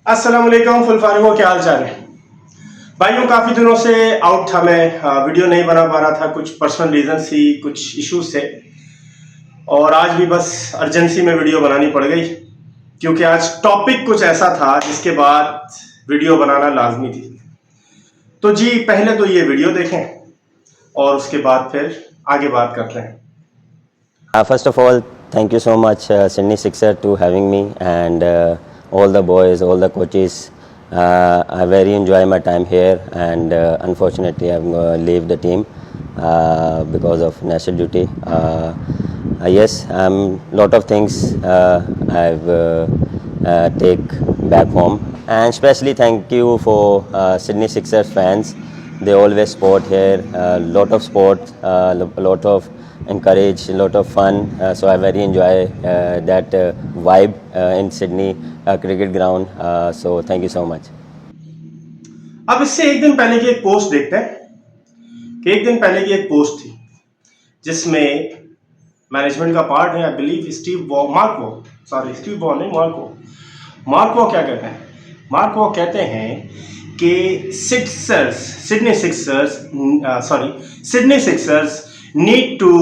अस्सलाम वालेकुम फुलफारिगो, क्या हाल चाल है भाइयों। काफ़ी दिनों से आउट था मैं, वीडियो नहीं बना पा रहा था, कुछ पर्सनल रीजन थी, कुछ इश्यूज थे और आज भी बस अर्जेंसी में वीडियो बनानी पड़ गई क्योंकि आज टॉपिक कुछ ऐसा था जिसके बाद वीडियो बनाना लाजमी थी। तो जी पहले तो ये वीडियो देखें और उसके बाद फिर आगे बात करते हैं। First of all, thank you so much, Sydney Sixer, to having me, and all the boys, all the coaches. I very enjoy my time here, and unfortunately, I'm going to leave the team because of national duty. Yes, lot of things I've take back home, and especially thank you for Sydney Sixers fans. They always support here, lot of sport, a lot of encourage, a lot of fun. So I very enjoy that vibe in Sydney cricket ground. So thank you so much. अब इससे एक दिन पहले की एक post देखते हैं कि एक दिन पहले की एक पोस्ट थी जिसमें मैनेजमेंट का पार्ट है, आई बिलीव स्टीव वॉ नहीं, मार्क वॉ क्या कहते हैं? मार्क वॉ कहते हैं कि Sydney Sixers need to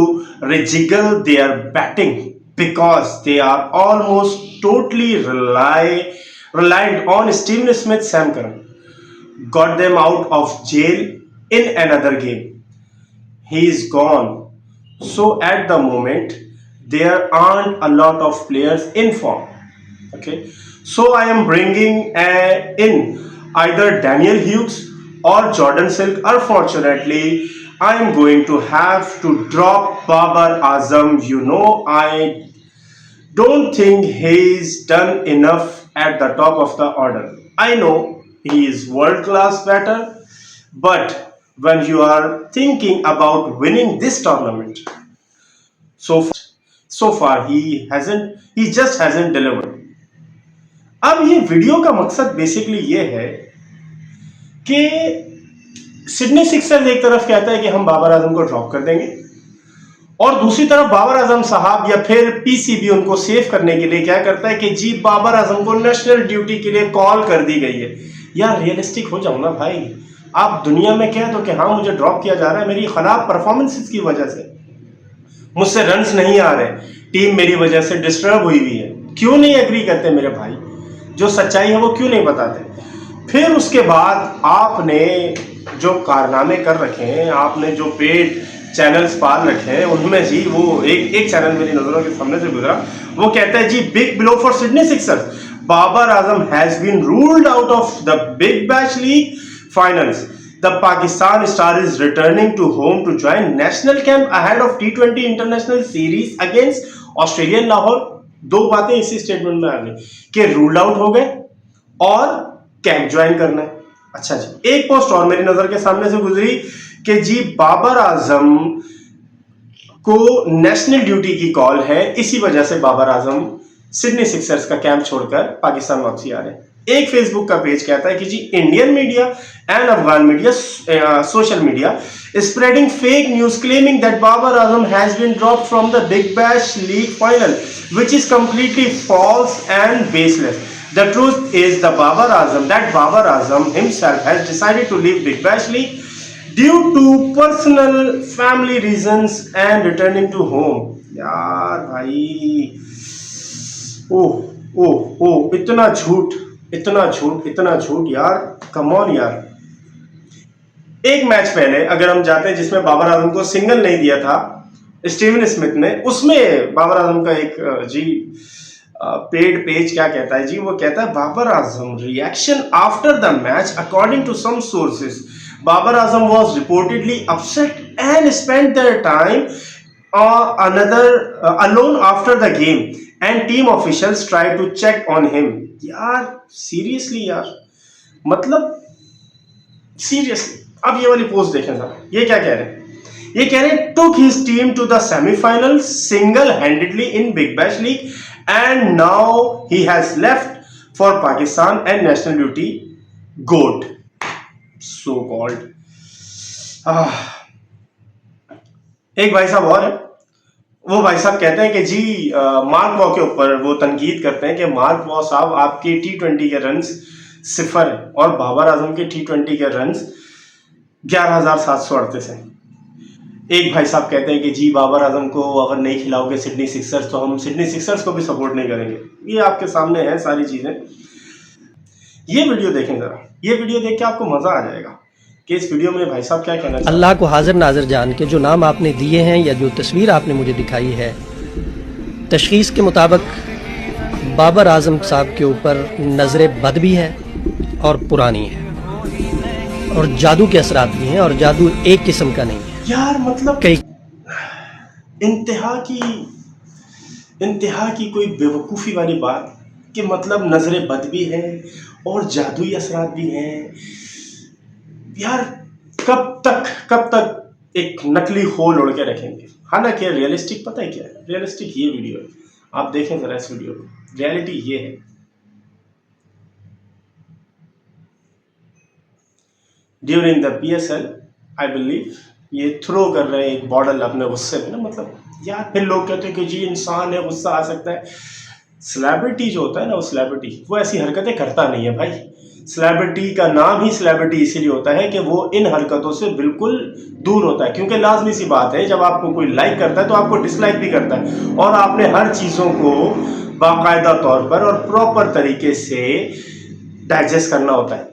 rejiggle their batting because they are almost totally reliant on Steven Smith. Sam Curran got them out of jail in another game. He is gone. So at the moment there aren't a lot of players in form. Okay, so I am bringing in either Daniel Hughes or Jordan Silk. Unfortunately I am going to have to drop Babar Azam. You know, I don't think he's done enough at the top of the order. I know he is world class batter, but when you are thinking about winning this tournament, so far he just hasn't delivered. अब ये video का मकसद basically ये है कि Sydney Sixers एक तरफ कहता है कि हम बाबर आजम को ड्रॉप कर देंगे और दूसरी तरफ बाबर आजम साहब या फिर पीसीबी उनको सेव करने के लिए क्या करता है कि जी बाबर आजम को नेशनल ड्यूटी के लिए कॉल कर दी गई है। यार रियलिस्टिक हो जाओ ना भाई, आप दुनिया में कह दो कि हाँ मुझे ड्रॉप किया जा रहा है मेरी खराब परफॉर्मेंसेस की वजह से, मुझसे रन्स नहीं आ रहे, टीम मेरी वजह से डिस्टर्ब हुई है। क्यों नहीं एग्री करते मेरे भाई? जो सच्चाई है वो क्यों नहीं बताते? फिर उसके बाद आपने जो कारनामे कर रखे हैं, आपने जो पेड चैनल्स पाल रखे हैं, उनमें जी वो एक चैनल मेरी नजरों के सामने से गुजरा, वो कहता है जी big blow for Sydney Sixers, Babar Azam has been ruled out of the Big Bash League finals, the Pakistan star is returning to home to join national camp ahead of T20 international series against Australian Lahore. दो बातें इसी statement में आ गई कि ruled out हो गए और camp join करना है। अच्छा जी, एक पोस्ट और मेरी नजर के सामने से गुजरी कि जी बाबर आजम को नेशनल ड्यूटी की कॉल है, इसी वजह से बाबर आजम सिडनी सिक्सर्स का कैंप छोड़कर पाकिस्तान वापसी आ रहे हैं। एक फेसबुक का पेज कहता है कि जी Indian media and Afghan media, social media spreading fake news claiming that Babar Azam has been dropped from the Big Bash League final, which is completely false and baseless. The truth is that Babar Azam himself has decided to leave Big Bash League due to personal family reasons and returning to home. यार भाई, ओह इतना झूठ यार, come on यार। एक match पहले अगर हम जाते हैं जिसमें बाबर आजम को सिंगल नहीं दिया था स्टीवन स्मिथ ने, उसमें बाबर आजम का एक जी पेड पेज क्या कहता है जी, वो कहता है Babar Azam reaction after the match according to some sources, Babar Azam was reportedly upset and spent their time alone after the game and team officials tried to check on him. यार सीरियसली यार, मतलब सीरियसली। अब ये वाली पोस्ट देखें सर, ये क्या कह रहे हैं? ये कह रहे हैं took his team to the semi-finals single-handedly in Big Bash League and now he has left for Pakistan and national duty. GOAT, so called. एक भाई साहब और है, वो भाई साहब कहते हैं कि जी मार्क वॉ के ऊपर वो तनकीद करते हैं कि मार्क वॉ साहब आपके T20 के रन्स 0 है और बाबर आजम के T20 के रन्स 11,738 हैं। एक भाई साहब कहते हैं कि जी बाबर आजम को अगर नहीं खिलाओगे सिडनी सिक्सर्स तो हम सिडनी सिक्सर्स को भी सपोर्ट नहीं करेंगे। ये आपके सामने है सारी चीज़ें। ये वीडियो देखें ज़रा, ये वीडियो देख के आपको मज़ा आ जाएगा कि इस वीडियो में भाई साहब क्या कहना चाहते हैं। अल्लाह को हाजिर नाजिर जान के जो नाम आपने दिए हैं या जो तस्वीर आपने मुझे दिखाई है, तशखीस के मुताबिक बाबर आजम साहब के ऊपर नज़र बद भी है और पुरानी है और जादू के असरात भी हैं, और जादू एक किस्म का नहीं है यार, मतलब कई इंतहा की कोई बेवकूफ़ी वाली बात कि मतलब नज़रें बद भी हैं और जादुई असरात भी हैं। यार कब तक एक नकली खोल उड़ के रखेंगे। हालांकि रियलिस्टिक पता है क्या है? रियलिस्टिक ये वीडियो है, आप देखें ज़रा इस वीडियो को। रियलिटी ये है, during the PSL I believe ये थ्रो कर रहे हैं एक बॉटल अपने गुस्से में ना, मतलब यार फिर लोग कहते हैं कि जी इंसान है, गुस्सा आ सकता है। सेलिब्रिटी जो होता है ना, वो सेलिब्रिटी वो ऐसी हरकतें करता नहीं है भाई। सेलिब्रिटी का नाम ही सेलिब्रिटी इसीलिए होता है कि वो इन हरकतों से बिल्कुल दूर होता है, क्योंकि लाजमी सी बात है जब आपको कोई लाइक करता है तो आपको डिसलाइक भी करता है, और आपने हर चीज़ों को बाकायदा तौर पर और प्रॉपर तरीके से डाइजेस्ट करना होता है।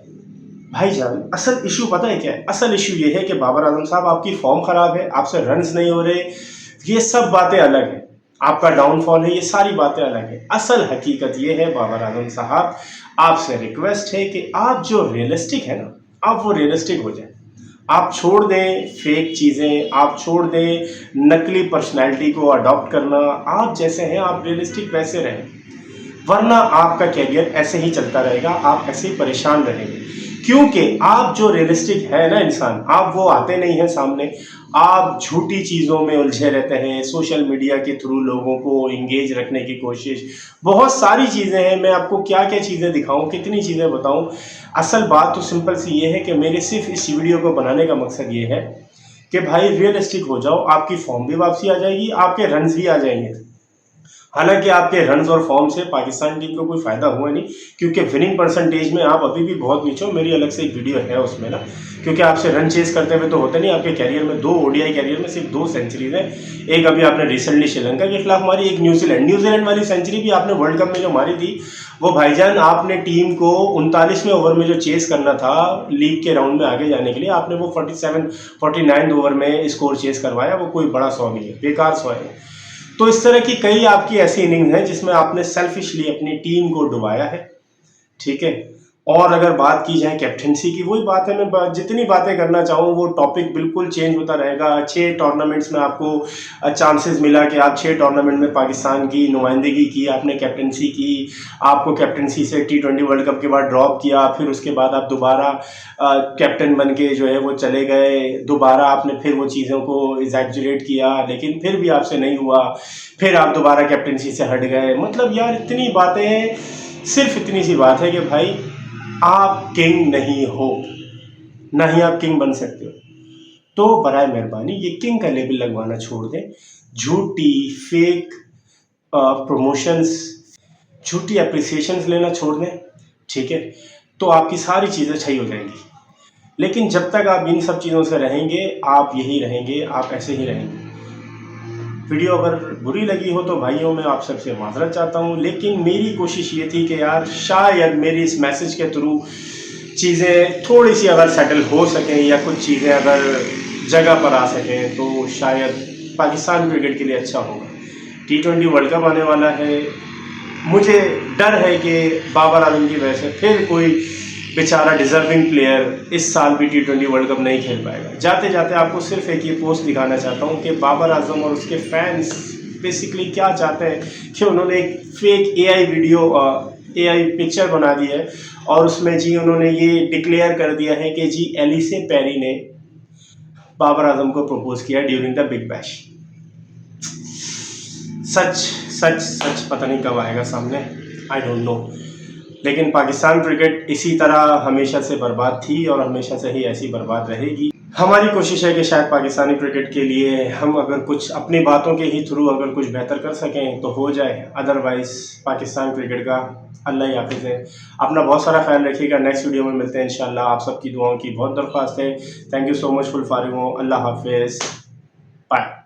भाईजान असल इशू पता है क्या है? असल इशू ये है कि बाबर आजम साहब आपकी फॉर्म ख़राब है, आपसे रन्स नहीं हो रहे, ये सब बातें अलग हैं। आपका डाउनफॉल है, ये सारी बातें अलग है। असल हकीकत ये है बाबर आजम साहब, आपसे रिक्वेस्ट है कि आप जो रियलिस्टिक है ना, आप वो रियलिस्टिक हो जाए। आप छोड़ दें फेक चीज़ें, आप छोड़ दें नकली पर्सनैलिटी को अडॉप्ट करना। आप जैसे हैं आप रियलिस्टिक वैसे रहें, वरना आपका कैरियर ऐसे ही चलता रहेगा, आप ऐसे ही परेशान रहेंगे। क्योंकि आप जो रियलिस्टिक है ना इंसान, आप वो आते नहीं हैं सामने, आप झूठी चीज़ों में उलझे रहते हैं। सोशल मीडिया के थ्रू लोगों को इंगेज रखने की कोशिश, बहुत सारी चीज़ें हैं। मैं आपको क्या क्या चीज़ें दिखाऊं, कितनी चीज़ें बताऊं। असल बात तो सिंपल सी ये है कि मेरे सिर्फ इस वीडियो को बनाने का मकसद ये है कि भाई रियलिस्टिक हो जाओ, आपकी फॉर्म भी वापसी आ जाएगी, आपके रन्स भी आ जाएंगे। हालांकि आपके रन्स और फॉर्म से पाकिस्तान टीम को कोई फ़ायदा हुआ नहीं, क्योंकि विनिंग परसेंटेज में आप अभी भी बहुत नीचे हो। मेरी अलग से एक वीडियो है उसमें ना, क्योंकि आपसे रन चेस करते हुए तो होते नहीं। आपके कैरियर में 2 ODI कैरियर में सिर्फ 2 सेंचुरीज हैं। एक अभी आपने रिसेंटली श्रीलंका के खिलाफ मारी, एक न्यूजीलैंड वाली सेंचुरी भी आपने वर्ल्ड कप में जो मारी थी, वो भाईजान आपने टीम को 39वें ओवर में जो चेस करना था लीग के राउंड में आगे जाने के लिए, आपने वो 49 ओवर में स्कोर चेस करवाया। वो कोई बड़ा 100 नहीं है, बेकार 100 है। तो इस तरह की कई आपकी ऐसी इनिंग्स हैं जिसमें आपने सेल्फिशली अपनी टीम को डुबाया है, ठीक है। और अगर बात की जाए कैप्टनसी की, वही बात है, मैं जितनी बातें करना चाहूँ वो टॉपिक बिल्कुल चेंज होता रहेगा। 6 टूर्नामेंट्स में आपको चांसेस मिला कि आप 6 टूर्नामेंट में पाकिस्तान की नुमाइंदगी की, आपने कैप्टनसी की, आपको कैप्टनसी से T20 वर्ल्ड कप के बाद ड्रॉप किया, फिर उसके बाद आप दोबारा कैप्टन बन के जो है वो चले गए, दोबारा आपने फिर वो चीज़ों को एग्जैजरेट किया, लेकिन फिर भी आपसे नहीं हुआ, फिर आप दोबारा कैप्टनसी से हट गए। मतलब यार इतनी बातें, सिर्फ इतनी सी बात है कि भाई आप किंग नहीं हो, ना ही आप किंग बन सकते हो। तो बराए मेहरबानी ये किंग का लेबल लगवाना छोड़ दें। झूठी फेक प्रमोशंस, झूठी अप्रिसिएशंस लेना छोड़ दें, ठीक है, तो आपकी सारी चीज़ें सही हो जाएंगी। लेकिन जब तक आप इन सब चीज़ों से रहेंगे, आप यही रहेंगे, आप ऐसे ही रहेंगे। वीडियो अगर बुरी लगी हो तो भाइयों मैं आप सबसे माजरत चाहता हूँ, लेकिन मेरी कोशिश ये थी कि यार शायद मेरी इस मैसेज के थ्रू चीज़ें थोड़ी सी अगर सेटल हो सकें या कुछ चीज़ें अगर जगह पर आ सकें तो शायद पाकिस्तान क्रिकेट के लिए अच्छा होगा। T20 वर्ल्ड कप आने वाला है, मुझे डर है कि बाबर आजम की वजह से फिर कोई बेचारा डिजर्विंग प्लेयर इस साल भी T20 वर्ल्ड कप नहीं खेल पाएगा। जाते जाते आपको सिर्फ एक ये पोस्ट दिखाना चाहता हूँ कि बाबर आजम और उसके फैंस बेसिकली क्या चाहते हैं कि उन्होंने एक फेक AI पिक्चर बना दी है और उसमें जी उन्होंने ये डिक्लेयर कर दिया है कि जी एलिसे पेरी ने बाबर आजम को प्रपोज किया ड्यूरिंग द बिग बैश। सच पता नहीं कब आएगा सामने, आई डोंट नो। लेकिन पाकिस्तान क्रिकेट इसी तरह हमेशा से बर्बाद थी और हमेशा से ही ऐसी बर्बाद रहेगी। हमारी कोशिश है कि शायद पाकिस्तानी क्रिकेट के लिए हम अगर कुछ अपनी बातों के ही थ्रू अगर कुछ बेहतर कर सकें तो हो जाए, अदरवाइज़ पाकिस्तान क्रिकेट का अल्लाह ही हाफिज़ है। अपना बहुत सारा ख्याल रखिएगा। नेक्स्ट वीडियो में मिलते हैं इंशाल्लाह। आप सबकी दुआओं की बहुत दरख्वास्त है। Thank you so much full फारिग हूँ। अल्लाह हाफिज़, बाय।